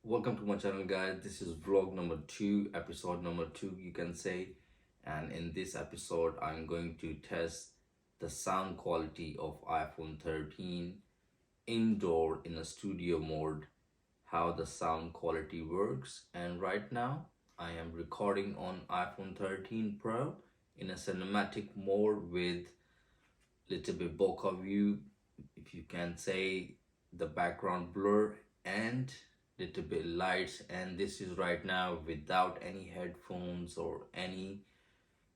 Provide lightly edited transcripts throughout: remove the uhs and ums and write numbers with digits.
Welcome to my channel, guys. This is vlog number 2, episode number 2, you can say. And in this episode, I'm going to test the sound quality of iPhone 13 indoor in a studio mode, how the sound quality works. And right now, I am recording on iPhone 13 Pro in a cinematic mode with little bit bokeh view, if you can say, the background blur and little bit lights. And this is right now without any headphones or any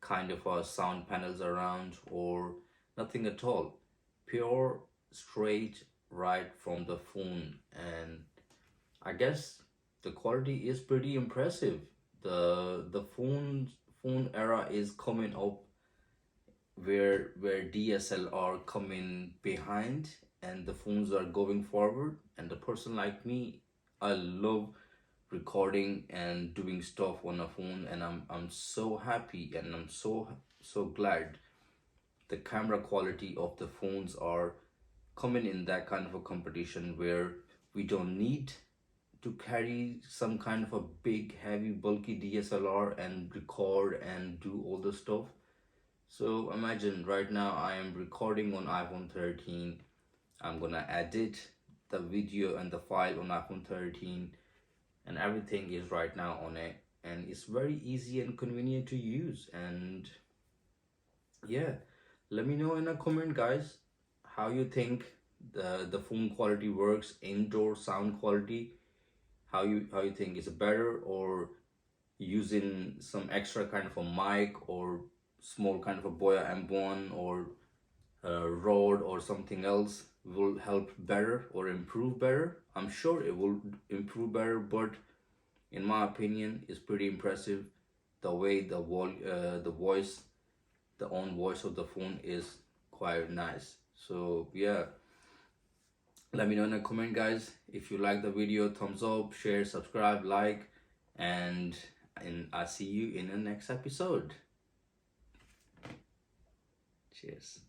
kind of sound panels around or nothing at all, pure straight right from the phone. And I guess the quality is pretty impressive. The phone era is coming up where DSLR coming behind and the phones are going forward. And the person like me, I love recording and doing stuff on a phone, and I'm so happy and I'm so glad the camera quality of the phones are coming in that kind of a competition where we don't need to carry some kind of a big heavy bulky DSLR and record and do all the stuff. So imagine right now I am recording on iPhone 13. I'm gonna edit the video and the file on iPhone 13, and everything is right now on it, and it's very easy and convenient to use. And yeah, let me know in a comment, guys, how you think the phone quality works, indoor sound quality. How you think is better, or using some extra kind of a mic or small kind of a Boya M1 or Rode or something else will help better or improve better. I'm sure it will improve better, but in my opinion, it's pretty impressive the way the voice, the own voice of the phone is quite nice. So yeah, let me know in a comment, guys. If you like the video, thumbs up, share, subscribe, like, and I'll see you in the next episode. Cheers.